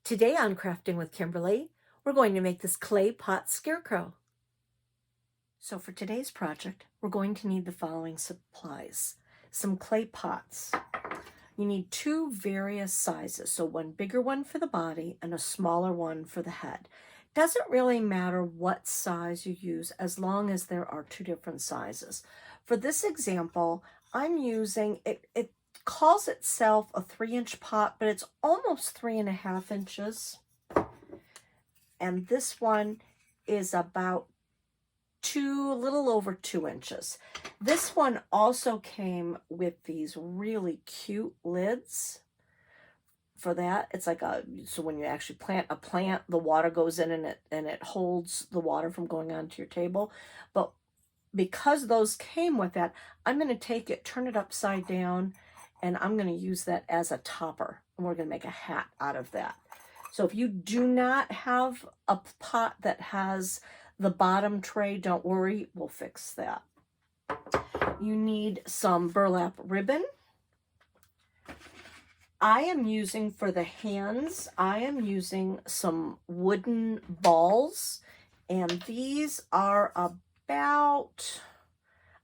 Today on Crafting with Kimberly, we're going to make this clay pot scarecrow. So for today's project, we're going to need the following supplies. Some clay pots. You need two various sizes, so one bigger one for the body and a smaller one for the head. Doesn't really matter what size you use as long as there are two different sizes. For this example, I'm using, it calls itself a 3-inch pot, but it's almost 3.5 inches. And this one is about a little over 2 inches. This one also came with these really cute lids for that. It's like so when you actually plant a plant, the water goes in and it holds the water from going onto your table. But because those came with that, I'm going to take it, turn it upside down, and I'm going to use that as a topper. And we're going to make a hat out of that. So if you do not have a pot that has the bottom tray, don't worry, we'll fix that. You need some burlap ribbon. I am using, for the hands, I am using some wooden balls, and these are about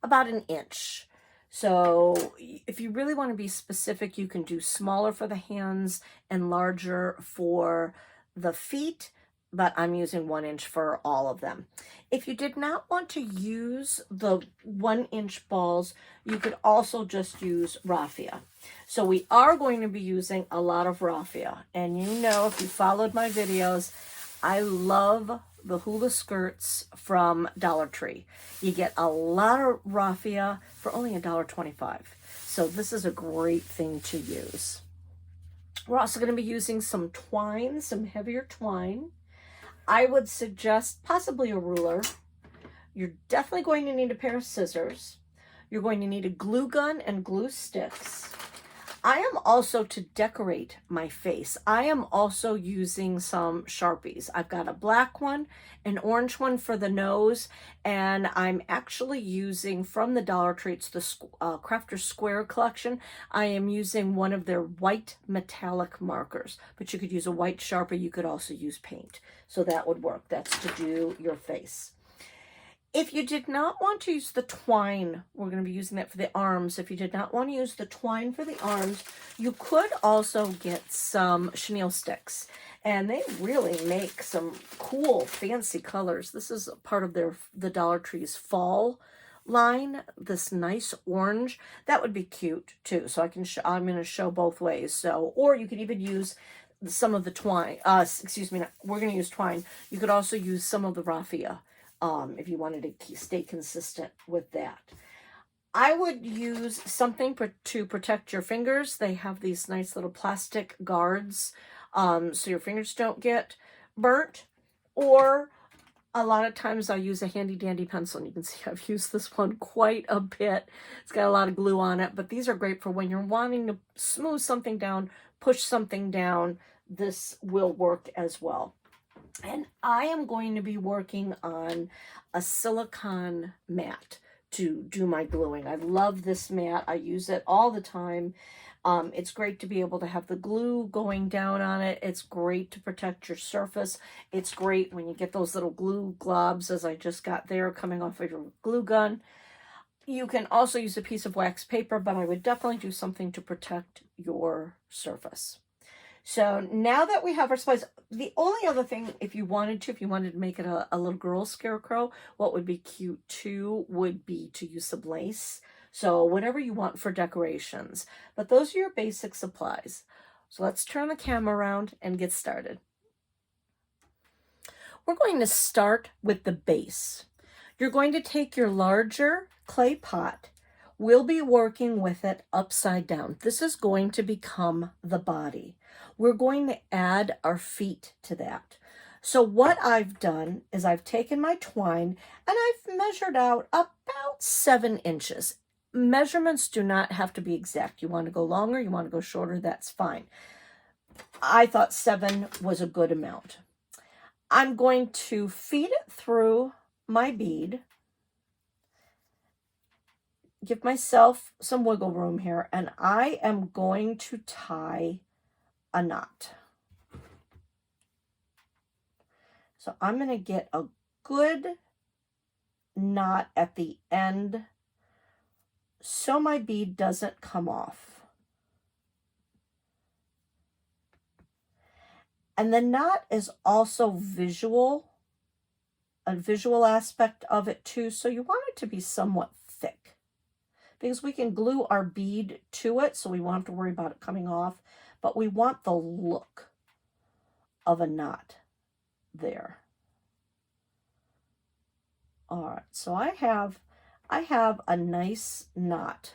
1 inch. So if you really want to be specific, you can do smaller for the hands and larger for the feet, but I'm using 1 inch for all of them. If you did not want to use the 1-inch balls, you could also just use raffia. So we are going to be using a lot of raffia. And you know, if you followed my videos, I love the hula skirts from Dollar Tree. You get a lot of raffia for only $1.25. So this is a great thing to use. We're also going to be using some twine, some heavier twine. I would suggest possibly a ruler. You're definitely going to need a pair of scissors. You're going to need a glue gun and glue sticks. I am also, to decorate my face, I am also using some Sharpies. I've got a black one, an orange one for the nose, and I'm actually using from the Dollar Tree, it's the Crafter Square collection. I am using one of their white metallic markers, but you could use a white Sharpie. You could also use paint. So that would work. That's to do your face. If you did not want to use the twine, we're going to be using that for the arms. If you did not want to use the twine for the arms, you could also get some chenille sticks. And they really make some cool, fancy colors. This is part of the Dollar Tree's fall line, this nice orange. That would be cute too. So I'm going to show both ways. So, or you could even use some of the twine. We're going to use twine. You could also use some of the raffia. If you wanted to stay consistent with that. I would use something to protect your fingers. They have these nice little plastic guards so your fingers don't get burnt. Or a lot of times I use a handy dandy pencil, and you can see I've used this one quite a bit. It's got a lot of glue on it, but these are great for when you're wanting to smooth something down, push something down. This will work as well. And I am going to be working on a silicone mat to do my gluing. I love this mat. I use it all the time. It's great to be able to have the glue going down on it. It's great to protect your surface. It's great when you get those little glue globs, as I just got there, coming off of your glue gun. You can also use a piece of wax paper, but I would definitely do something to protect your surface. So now that we have our supplies, the only other thing, if you wanted to make it a little girl scarecrow, what would be cute too would be to use some lace. So whatever you want for decorations. But those are your basic supplies. So let's turn the camera around and get started. We're going to start with the base. You're going to take your larger clay pot. We'll be working with it upside down. This is going to become the body. We're going to add our feet to that. So what I've done is I've taken my twine and I've measured out about 7 inches. Measurements do not have to be exact. You want to go longer, you want to go shorter, that's fine. I thought 7 was a good amount. I'm going to feed it through my bead. Give myself some wiggle room here, and I am going to tie a knot. So I'm going to get a good knot at the end so my bead doesn't come off. And the knot is also visual, a visual aspect of it too. So you want it to be somewhat thick because we can glue our bead to it, so we won't have to worry about it coming off, but we want the look of a knot there. All right, so I have a nice knot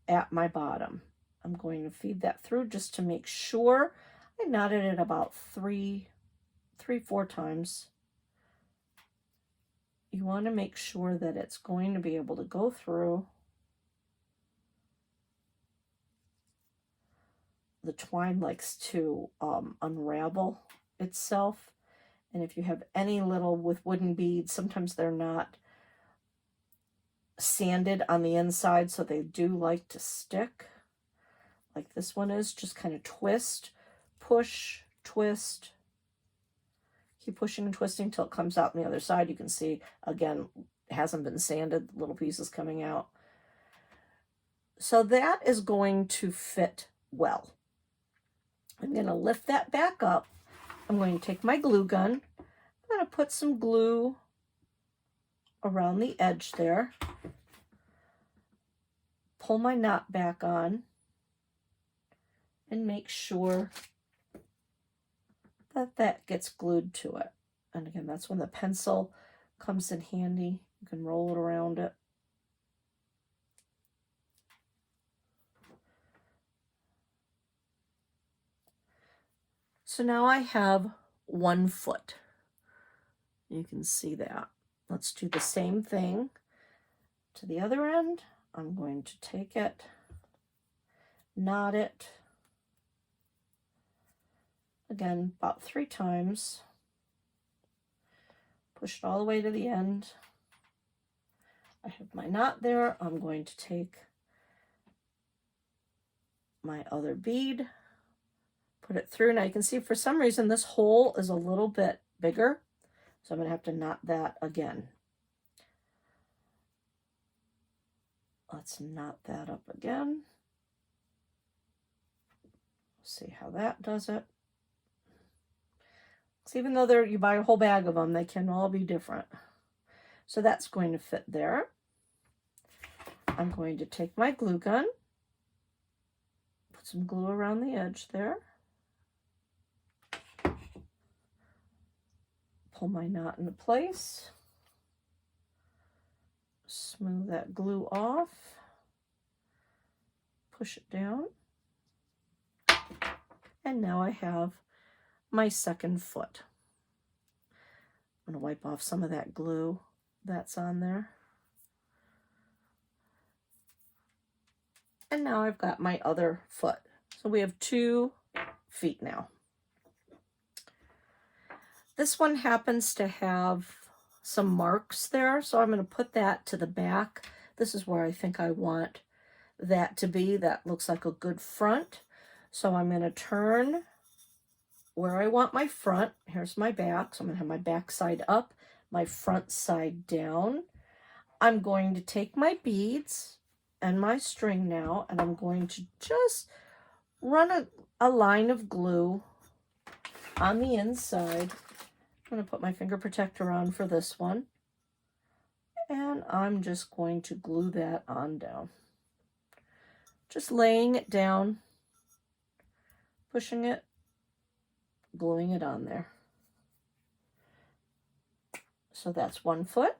at my bottom. I'm going to feed that through just to make sure. I knotted it about three, 4 times. You want to make sure that it's going to be able to go through. The twine likes to unravel itself. And if you have any little with wooden beads, sometimes they're not sanded on the inside, so they do like to stick. Like this one is, just kind of twist, push, twist. Keep pushing and twisting until it comes out on the other side. You can see, again, it hasn't been sanded, little pieces coming out. So that is going to fit well. I'm going to lift that back up. I'm going to take my glue gun. I'm going to put some glue around the edge there. Pull my knot back on and make sure that that gets glued to it. And again, that's when the pencil comes in handy. You can roll it around it. So now I have 1 foot. You can see that. Let's do the same thing to the other end. I'm going to take it, knot it, again, about 3 times. Push it all the way to the end. I have my knot there. I'm going to take my other bead, put it through. Now you can see for some reason this hole is a little bit bigger, so I'm going to have to knot that again. Let's knot that up again. See how that does it. So even though you buy a whole bag of them, they can all be different. So that's going to fit there. I'm going to take my glue gun, put some glue around the edge there. Pull my knot into place. Smooth that glue off. Push it down. And now I have my 2nd foot. I'm going to wipe off some of that glue that's on there. And now I've got my other foot. So we have 2 feet now. This one happens to have some marks there, so I'm going to put that to the back. This is where I think I want that to be. That looks like a good front. So I'm going to turn where I want my front. Here's my back. So I'm going to have my back side up, my front side down. I'm going to take my beads and my string now, and I'm going to just run a line of glue on the inside. I'm going to put my finger protector on for this one. And I'm just going to glue that on down. Just laying it down, pushing it, gluing it on there. So that's 1 foot.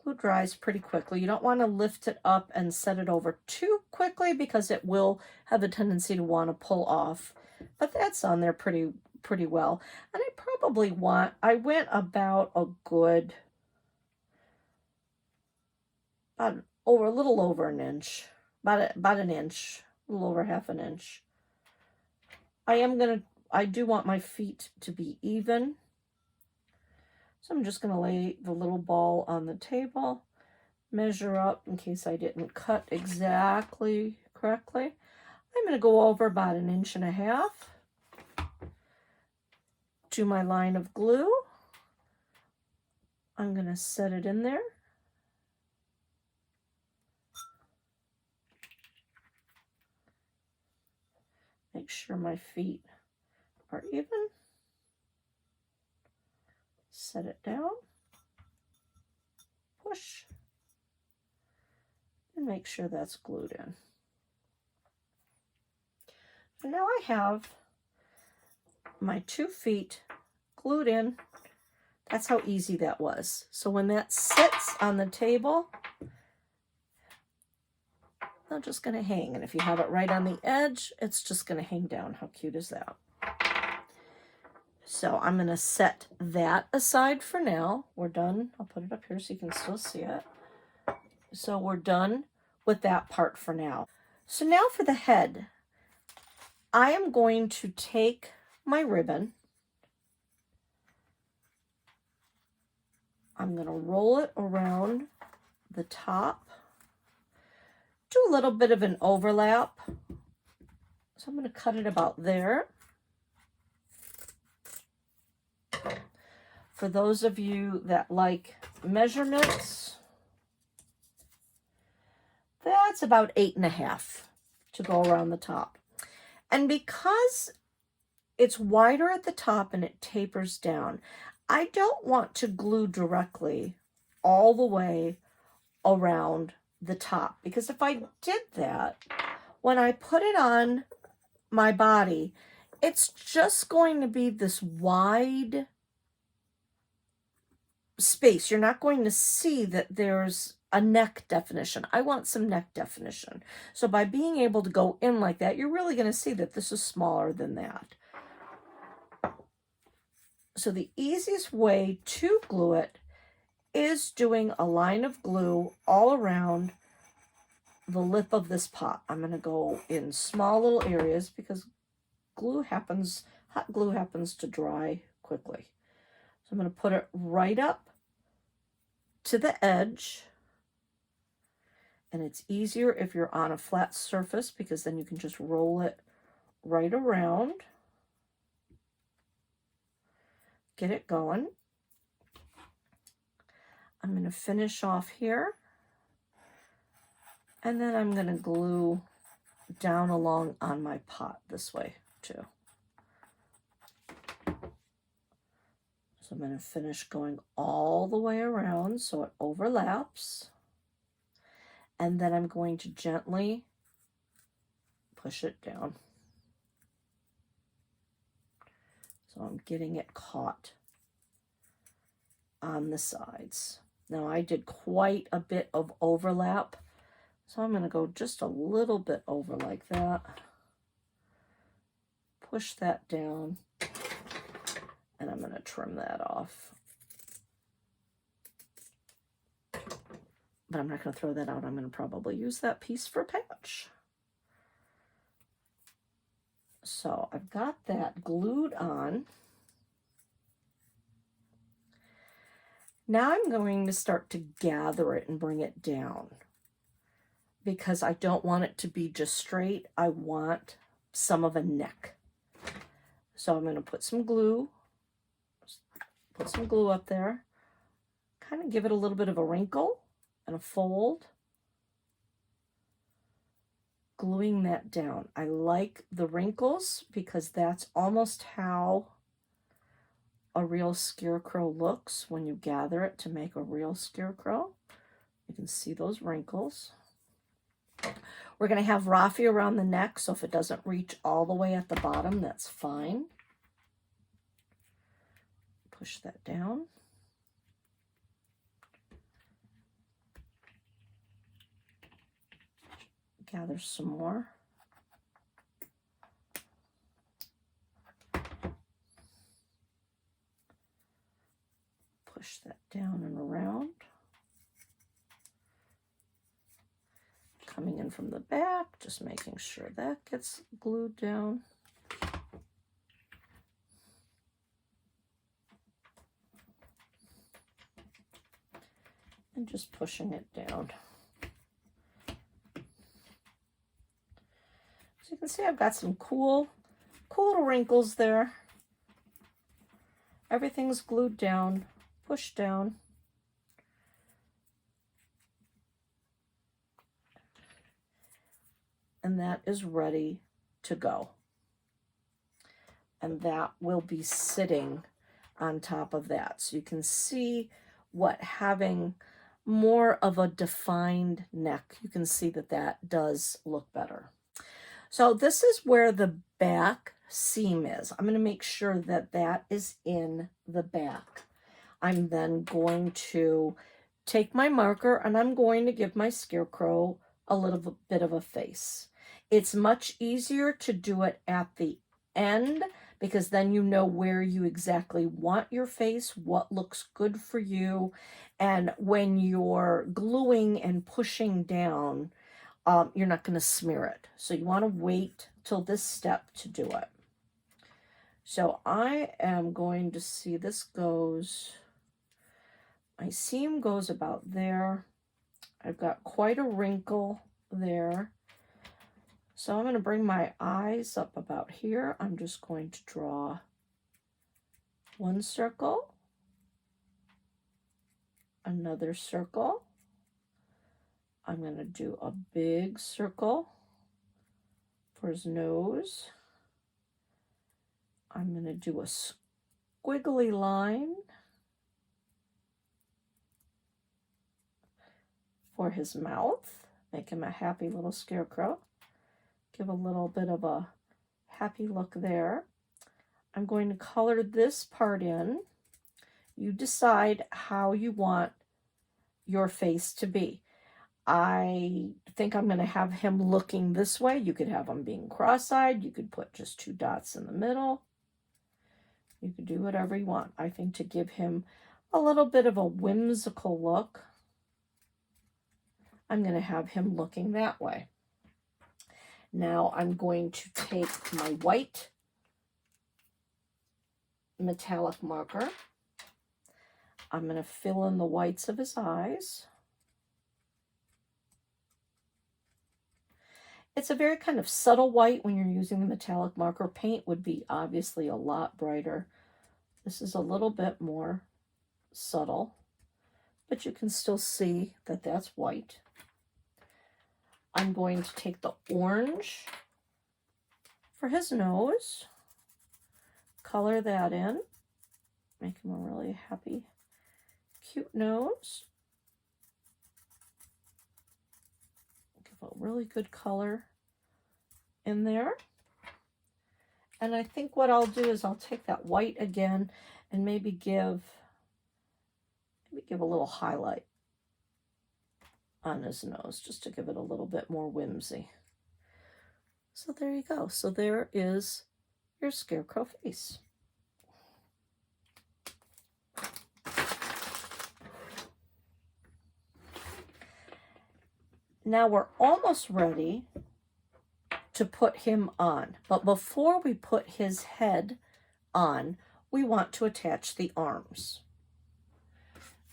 Glue dries pretty quickly. You don't want to lift it up and set it over too quickly because it will have a tendency to want to pull off. But that's on there pretty well. And I went about a good, a little over an inch, about an inch, a little over half an inch. I do want my feet to be even. So I'm just going to lay the little ball on the table, measure up in case I didn't cut exactly correctly. I'm going to go over about 1.5 inches. to my line of glue. I'm going to set it in there. Make sure my feet are even. Set it down. Push. And make sure that's glued in. So now I have my 2 feet glued in. That's how easy that was. So when that sits on the table, they're just going to hang. And if you have it right on the edge, it's just going to hang down. How cute is that? So I'm going to set that aside for now. We're done. I'll put it up here so you can still see it. So we're done with that part for now. So now for the head. I am going to take my ribbon. I'm going to roll it around the top. Do a little bit of an overlap. So I'm going to cut it about there. For those of you that like measurements, that's about 8.5 to go around the top. And because it's wider at the top and it tapers down, I don't want to glue directly all the way around the top, because if I did that, when I put it on my body, it's just going to be this wide space. You're not going to see that there's a neck definition. I want some neck definition. So by being able to go in like that, you're really going to see that this is smaller than that. So the easiest way to glue it is doing a line of glue all around the lip of this pot. I'm going to go in small little areas because hot glue happens to dry quickly. So I'm going to put it right up to the edge. And it's easier if you're on a flat surface because then you can just roll it right around. Get it going. I'm going to finish off here. And then I'm going to glue down along on my pot this way too. So I'm going to finish going all the way around so it overlaps. And then I'm going to gently push it down. So I'm getting it caught on the sides. Now I did quite a bit of overlap, so I'm going to go just a little bit over like that. Push that down, and I'm going to trim that off. But I'm not going to throw that out. I'm going to probably use that piece for a patch. So I've got that glued on. Now I'm going to start to gather it and bring it down because I don't want it to be just straight. I want some of a neck. So I'm going to put some glue up there, kind of give it a little bit of a wrinkle and a fold, gluing that down. I like the wrinkles because that's almost how a real scarecrow looks when you gather it to make a real scarecrow. You can see those wrinkles. We're going to have raffia around the neck, so if it doesn't reach all the way at the bottom, that's fine. Push that down. Gather some more. Push that down and around. Coming in from the back, just making sure that gets glued down. And just pushing it down. So you can see I've got some cool little wrinkles there. everything's glued down, pushed down. And that is ready to go. And that will be sitting on top of that. So you can see what having more of a defined neck, you can see that that does look better. So this is where the back seam is. I'm going to make sure that that is in the back. I'm then going to take my marker and I'm going to give my scarecrow a little bit of a face. It's much easier to do it at the end because then you know where you exactly want your face, what looks good for you. And when you're gluing and pushing down, you're not going to smear it. So you want to wait till this step to do it. So I am going to see this goes, my seam goes about there. I've got quite a wrinkle there. So I'm going to bring my eyes up about here. I'm just going to draw one circle, another circle. I'm going to do a big circle for his nose. I'm going to do a squiggly line for his mouth, make him a happy little scarecrow. Give a little bit of a happy look there. I'm going to color this part in. You decide how you want your face to be. I think I'm going to have him looking this way. You could have him being cross-eyed. You could put just 2 dots in the middle. You could do whatever you want. I think to give him a little bit of a whimsical look, I'm going to have him looking that way. Now I'm going to take my white metallic marker. I'm going to fill in the whites of his eyes. It's a very kind of subtle white when you're using the metallic marker. Paint would be obviously a lot brighter. This is a little bit more subtle, but you can still see that that's white. I'm going to take the orange for his nose, color that in, make him a really happy, cute nose. Give a really good color in there. And I think what I'll do is I'll take that white again and maybe give a little highlight on his nose, just to give it a little bit more whimsy. So there you go. So there is your scarecrow face. Now we're almost ready to put him on. But before we put his head on, we want to attach the arms.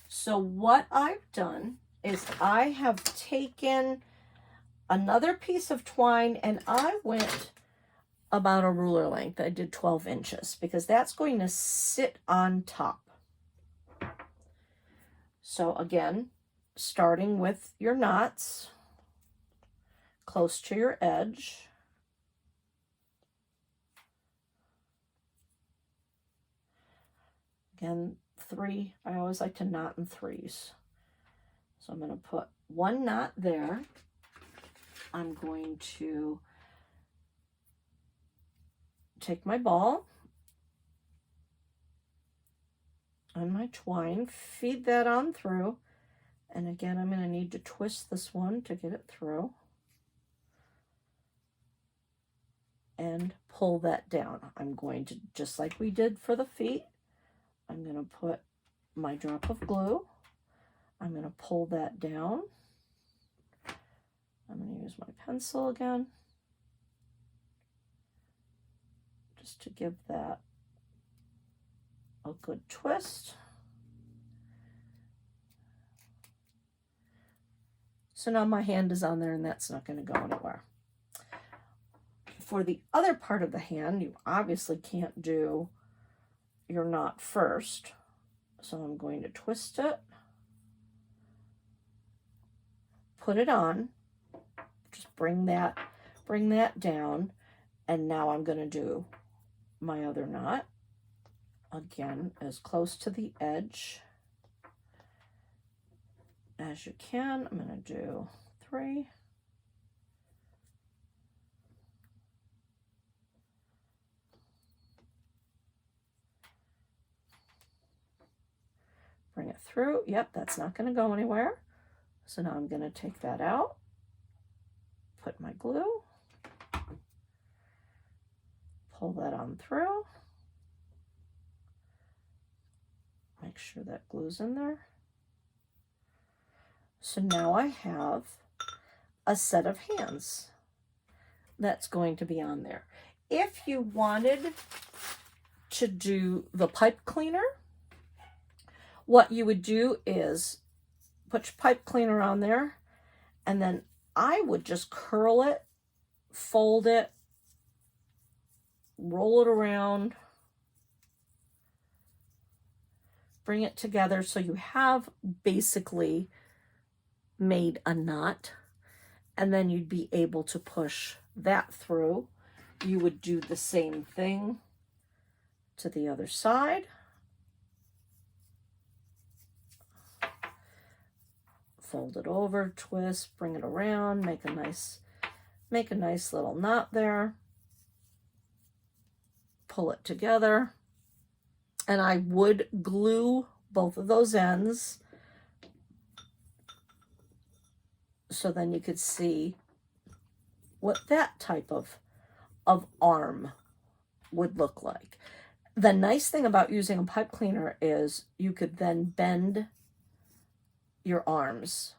So what I've done is I have taken another piece of twine and I went about a ruler length. I did 12 inches because that's going to sit on top. So again, starting with your knots close to your edge. Again, 3, I always like to knot in 3s. So I'm going to put 1 knot there. I'm going to take my ball and my twine, feed that on through. And again, I'm going to need to twist this one to get it through. And pull that down. I'm going to, just like we did for the feet, I'm going to put my drop of glue. I'm going to pull that down. I'm going to use my pencil again, just to give that a good twist. So now my hand is on there and that's not going to go anywhere. For the other part of the hand, you obviously can't do your knot first. So I'm going to twist it, put it on, just bring that down, and now I'm going to do my other knot. Again, as close to the edge as you can. I'm going to do 3. Bring it through. Yep, that's not going to go anywhere. So now I'm going to take that out, put my glue, pull that on through, make sure that glue's in there. So now I have a set of hands that's going to be on there. If you wanted to do the pipe cleaner, what you would do is put your pipe cleaner on there, and then I would just curl it, fold it, roll it around, bring it together so you have basically made a knot, and then you'd be able to push that through. You would do the same thing to the other side. Fold it over, twist, bring it around, make a nice little knot there. Pull it together. And I would glue both of those ends so then you could see what that type of arm would look like. The nice thing about using a pipe cleaner is you could then bend your arms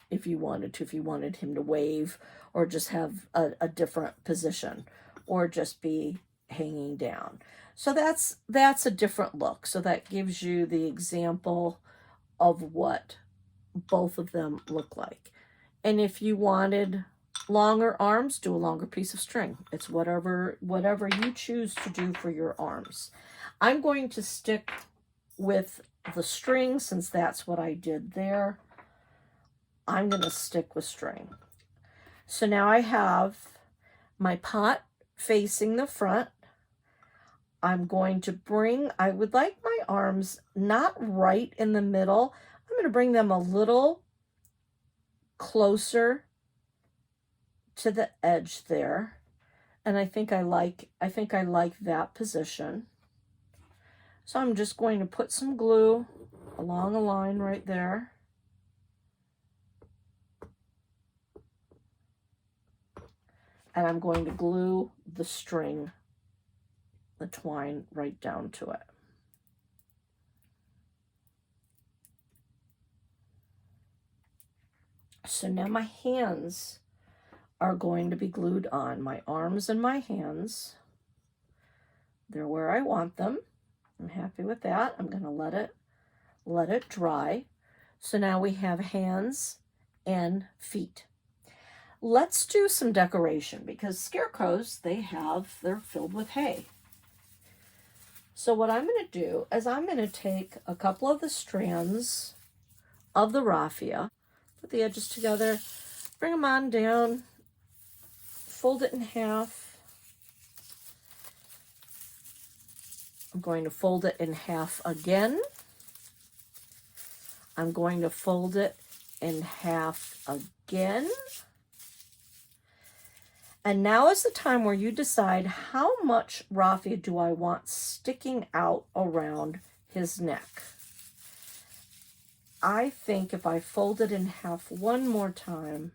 if you wanted to, if you wanted him to wave or just have a different position or just be hanging down. So that's a different look. So that gives you the example of what both of them look like. And if you wanted longer arms, do a longer piece of string. It's whatever you choose to do for your arms. I'm going to stick with the string since that's what I did there. I'm going to stick with string. So now I have my pot facing the front. I'm going to I would like my arms not right in the middle. I'm going to bring them a little closer to the edge there. And I think I like that position. So I'm just going to put some glue along a line right there. And I'm going to glue the string, the twine, right down to it. So now my hands are going to be glued on. My arms and my hands, they're where I want them. I'm happy with that. I'm going to let it dry. So now we have hands and feet. Let's do some decoration because scarecrows, they're filled with hay. So what I'm going to do is I'm going to take a couple of the strands of the raffia, put the edges together, bring them on down, fold it in half. I'm going to fold it in half again. I'm going to fold it in half again. And now is the time where you decide how much raffia do I want sticking out around his neck. I think if I fold it in half one more time,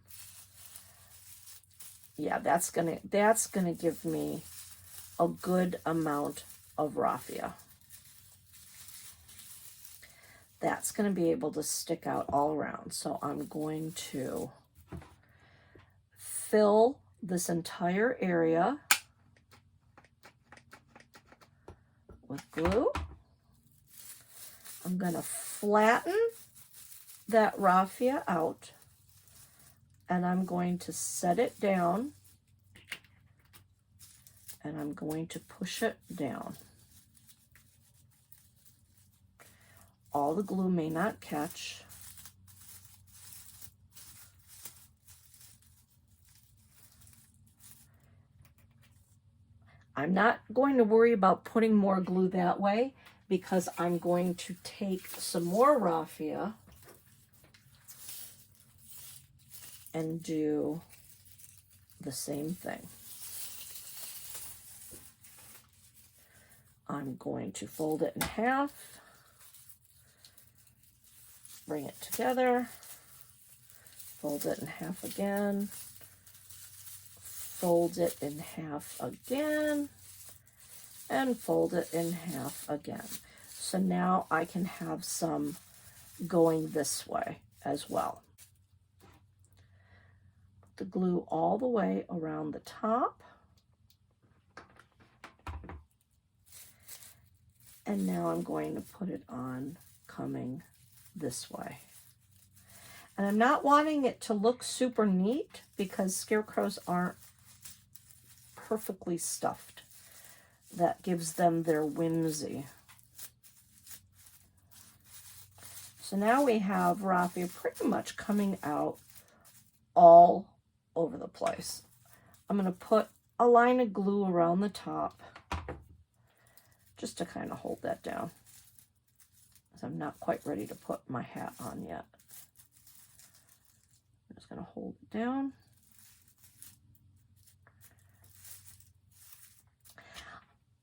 yeah, that's gonna give me a good amount of raffia. That's going to be able to stick out all around. So I'm going to fill this entire area with glue. I'm going to flatten that raffia out, and I'm going to set it down, and I'm going to push it down. All the glue may not catch. I'm not going to worry about putting more glue that way because I'm going to take some more raffia and do the same thing. I'm going to fold it in half, bring it together, fold it in half again, fold it in half again, and fold it in half again. So now I can have some going this way as well. Put the glue all the way around the top. And now I'm going to put it on coming this way. And I'm not wanting it to look super neat because scarecrows aren't perfectly stuffed. That gives them their whimsy. So now we have raffia pretty much coming out all over the place. I'm going to put a line of glue around the top just to kind of hold that down, because I'm not quite ready to put my hat on yet. I'm just going to hold it down.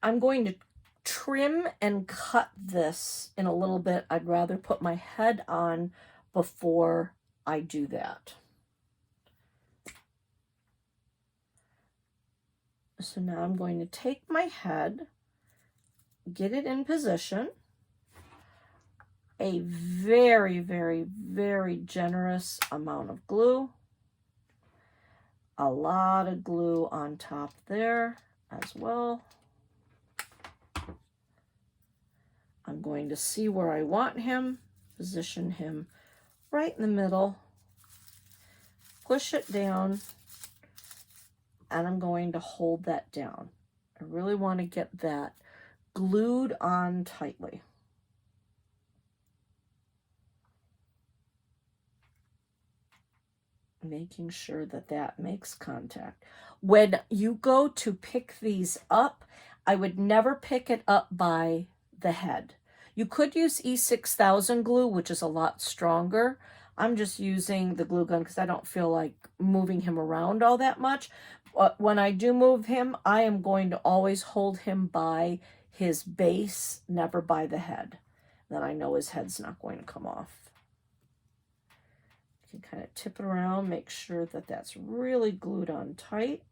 I'm going to trim and cut this in a little bit. I'd rather put my head on before I do that. So now I'm going to take my head, get it in position, a very, very, very generous amount of glue, a lot of glue on top there as well. I'm going to see where I want him, position him right in the middle, push it down, and I'm going to hold that down. I really want to get that glued on tightly. Making sure that that makes contact. When you go to pick these up, I would never pick it up by the head. You could use E6000 glue, which is a lot stronger. I'm just using the glue gun because I don't feel like moving him around all that much. But when I do move him, I am going to always hold him by his base, never by the head. Then I know his head's not going to come off. You can kind of tip it around, make sure that that's really glued on tight.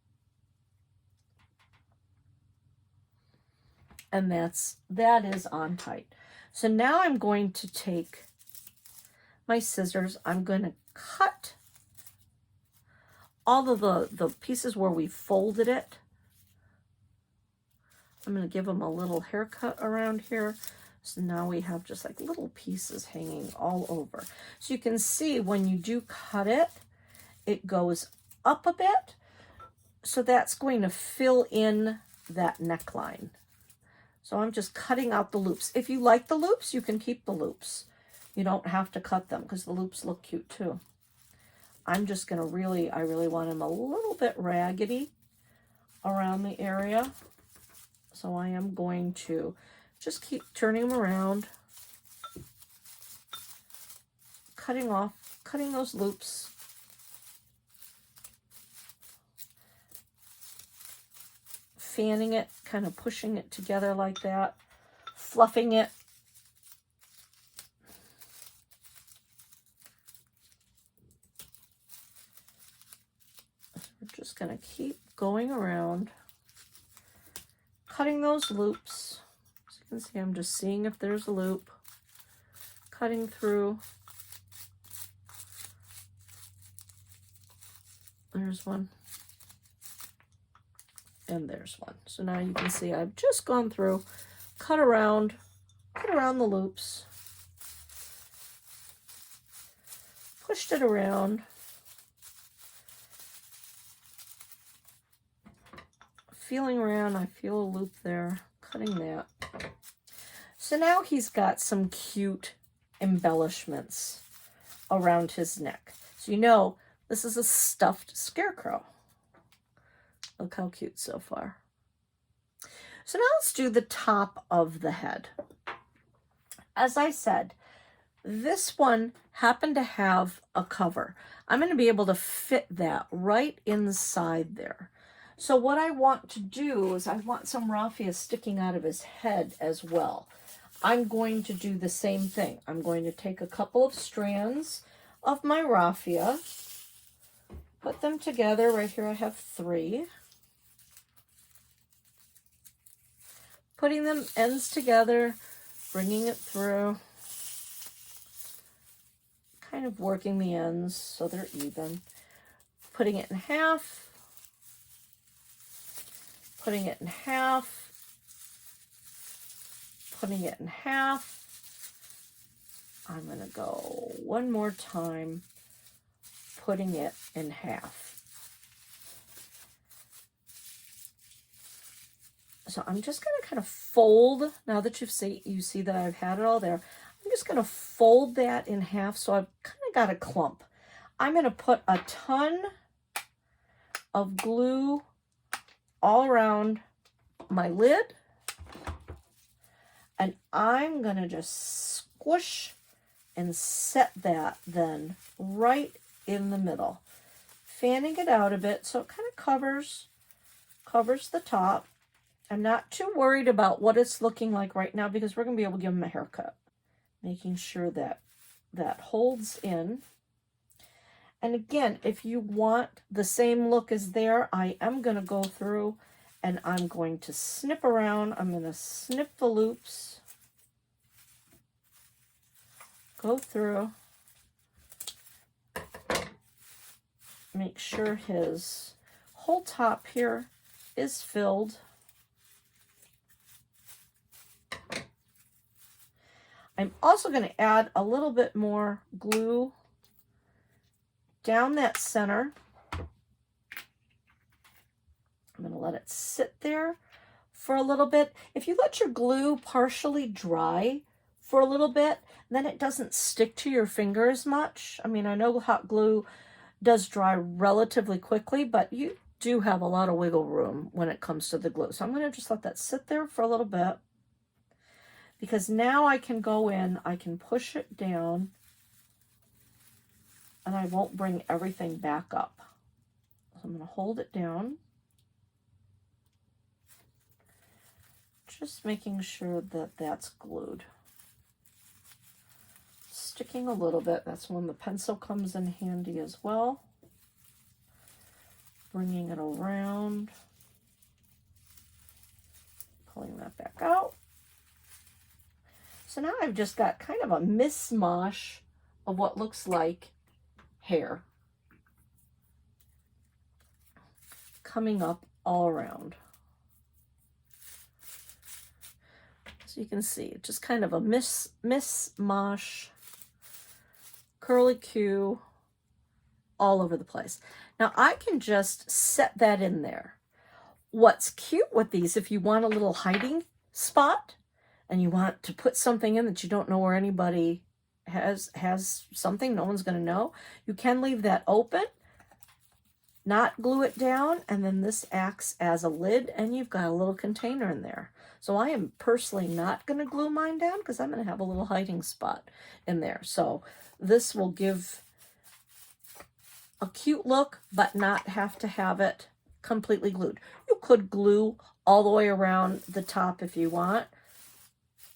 And that is on tight. So now I'm going to take my scissors. I'm going to cut all of the pieces where we folded it. I'm going to give them a little haircut around here. So now we have just like little pieces hanging all over. So you can see when you do cut it, it goes up a bit. So that's going to fill in that neckline. So I'm just cutting out the loops. If you like the loops, you can keep the loops. You don't have to cut them because the loops look cute too. I'm just going to I really want him a little bit raggedy around the area. So I am going to just keep turning them around, cutting those loops. Fanning it, kind of pushing it together like that, fluffing it. We're just going to keep going around, cutting those loops. As you can see, I'm just seeing if there's a loop, cutting through. There's one. And there's one. So now you can see I've just gone through, cut around the loops, pushed it around, feeling around, I feel a loop there, cutting that. So now he's got some cute embellishments around his neck. So you know this is a stuffed scarecrow. Look how cute so far. So now let's do the top of the head. As I said, this one happened to have a cover. I'm going to be able to fit that right inside there. So what I want to do is I want some raffia sticking out of his head as well. I'm going to do the same thing. I'm going to take a couple of strands of my raffia, put them together. Right here I have 3. Putting them ends together, bringing it through, kind of working the ends so they're even. Putting it in half, putting it in half, putting it in half. I'm going to go one more time, putting it in half. So I'm just going to kind of fold, now that you see that I've had it all there, I'm just going to fold that in half so I've kind of got a clump. I'm going to put a ton of glue all around my lid, and I'm going to just squish and set that then right in the middle, fanning it out a bit so it kind of covers the top. I'm not too worried about what it's looking like right now because we're going to be able to give him a haircut. Making sure that that holds in. And again, if you want the same look as there, I am going to go through and I'm going to snip around. I'm going to snip the loops, go through, make sure his whole top here is filled. I'm also going to add a little bit more glue down that center. I'm going to let it sit there for a little bit. If you let your glue partially dry for a little bit, then it doesn't stick to your finger as much. I mean, I know hot glue does dry relatively quickly, but you do have a lot of wiggle room when it comes to the glue. So I'm going to just let that sit there for a little bit, because now I can go in, I can push it down, and I won't bring everything back up. So I'm going to hold it down, just making sure that that's glued. Sticking a little bit, that's when the pencil comes in handy as well. Bringing it around, pulling that back out. So now I've just got kind of a mishmash of what looks like hair coming up all around. So you can see just kind of a mishmash, curly Q all over the place. Now I can just set that in there. What's cute with these, if you want a little hiding spot and you want to put something in that you don't know where anybody has something, no one's going to know, you can leave that open, not glue it down, and then this acts as a lid and you've got a little container in there. So I am personally not going to glue mine down because I'm going to have a little hiding spot in there. So this will give a cute look, but not have to have it completely glued. You could glue all the way around the top if you want.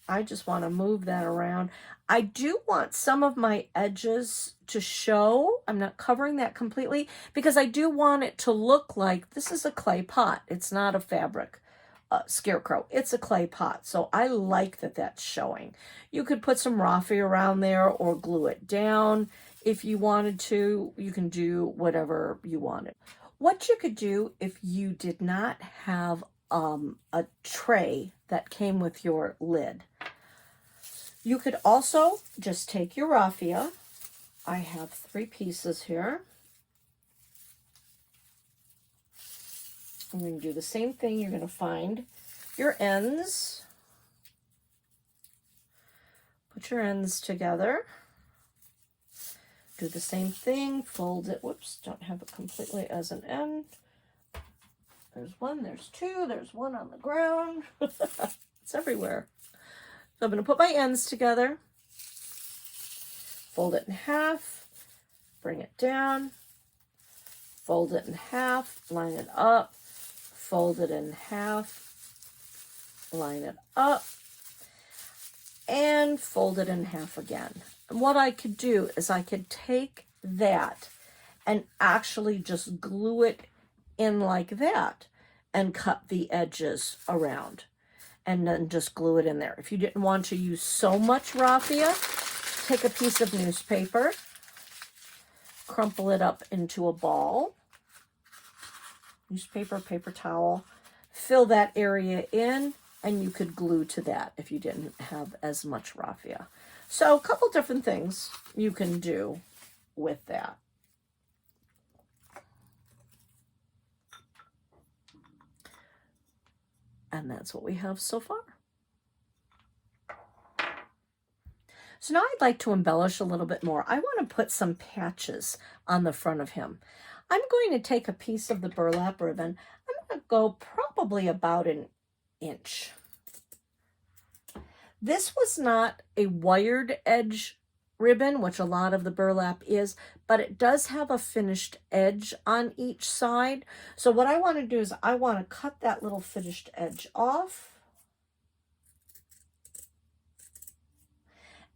I just want to move that around. I do want some of my edges to show. I'm not covering that completely because I do want it to look like this is a clay pot. It's not a fabric scarecrow. It's a clay pot. So I like that that's showing. You could put some raffia around there or glue it down. If you wanted to, you can do whatever you wanted. What you could do if you did not have a tray that came with your lid, you could also just take your raffia. I have 3 pieces here. I'm going to do the same thing. You're going to find your ends, Put your ends together. Do the same thing, fold it. Whoops, don't have it completely as an end. There's one, there's two, there's one on the ground. It's everywhere. So I'm going to put my ends together, fold it in half, bring it down, fold it in half, line it up, fold it in half, line it up, and fold it in half again. And what I could do is I could take that and actually just glue it in like that and cut the edges around and then just glue it in there. If you didn't want to use so much raffia, take a piece of newspaper, crumple it up into a ball, newspaper, paper towel, fill that area in, and you could glue to that if you didn't have as much raffia. So a couple different things you can do with that. And that's what we have so far. So now I'd like to embellish a little bit more. I want to put some patches on the front of him. I'm going to take a piece of the burlap ribbon. I'm going to go probably about an inch. This was not a wired edge ribbon, which a lot of the burlap is, but it does have a finished edge on each side. So what I want to do is I want to cut that little finished edge off.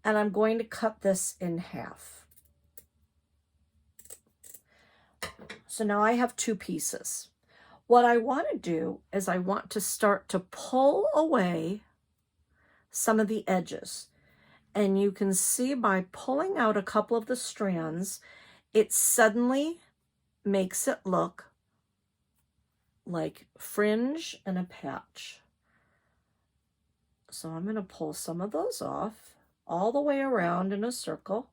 And I'm going to cut this in half. So now I have two pieces. What I want to do is I want to start to pull away some of the edges. And you can see by pulling out a couple of the strands, it suddenly makes it look like fringe and a patch. So I'm going to pull some of those off all the way around in a circle.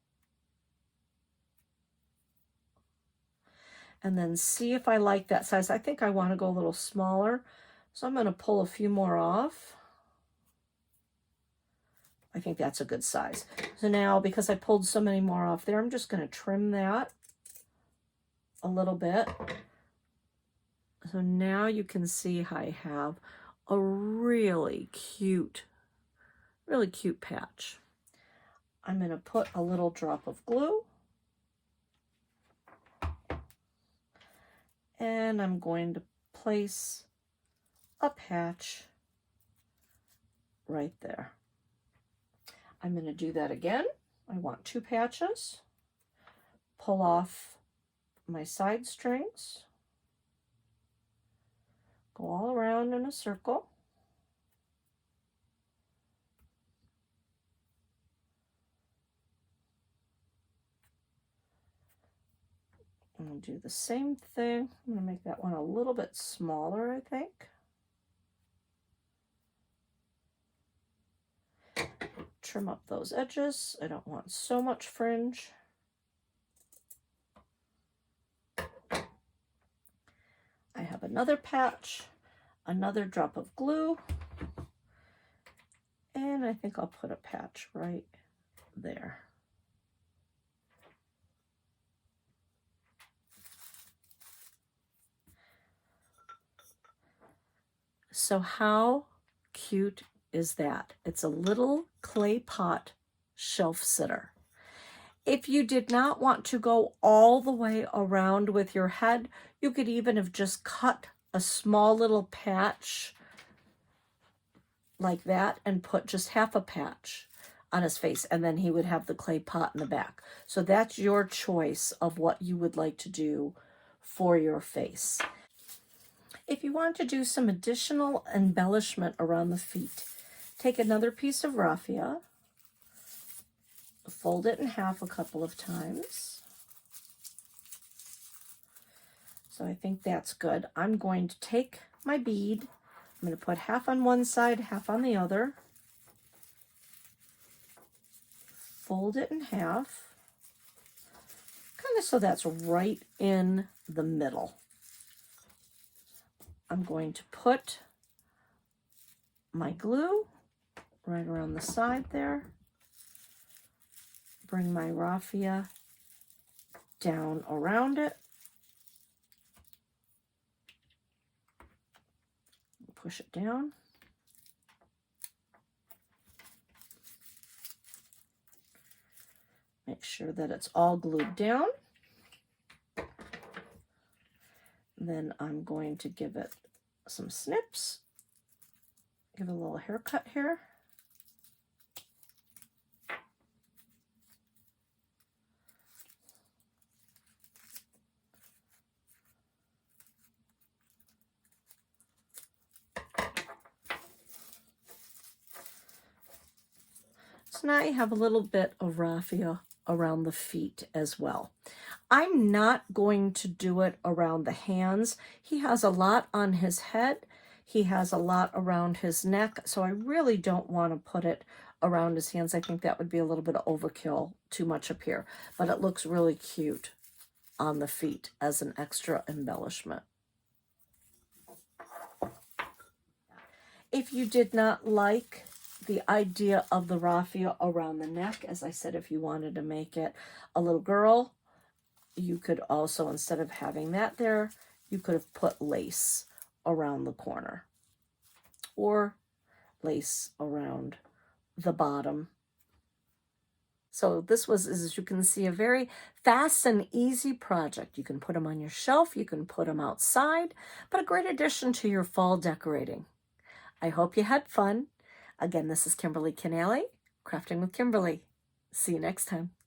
And then see if I like that size. I think I want to go a little smaller. So I'm going to pull a few more off. I think that's a good size. So now, because I pulled so many more off there, I'm just going to trim that a little bit. So now you can see how I have a really cute patch. I'm going to put a little drop of glue. And I'm going to place a patch right there. I'm going to do that again. I want two patches. Pull off my side strings. Go all around in a circle. I'm going to do the same thing. I'm going to make that one a little bit smaller, I think. Trim up those edges. I don't want so much fringe. I have another patch, another drop of glue, and I think I'll put a patch right there. So how cute is that? It's a little clay pot shelf sitter. If you did not want to go all the way around with your head, you could even have just cut a small little patch like that and put just half a patch on his face, and then he would have the clay pot in the back. So that's your choice of what you would like to do for your face. If you want to do some additional embellishment around the feet, take another piece of raffia, fold it in half a couple of times. So I think that's good. I'm going to take my bead. I'm going to put half on one side, half on the other. Fold it in half, kind of so that's right in the middle. I'm going to put my glue right around the side there. bring my raffia down around it. Push it down. Make sure that it's all glued down. Then I'm going to give it some snips. Give it a little haircut here. So now you have a little bit of raffia around the feet as well. I'm not going to do it around the hands. He has a lot on his head. He has a lot around his neck, so I really don't want to put it around his hands. I think that would be a little bit of overkill, too much up here, but it looks really cute on the feet as an extra embellishment. If you did not like the idea of the raffia around the neck, as I said, if you wanted to make it a little girl, you could also, instead of having that there, you could have put lace around the corner or lace around the bottom. So this was, as you can see, a very fast and easy project. You can put them on your shelf, you can put them outside, but a great addition to your fall decorating. I hope you had fun. Again, this is Kimberly Canale, Crafting with Kimberly. See you next time.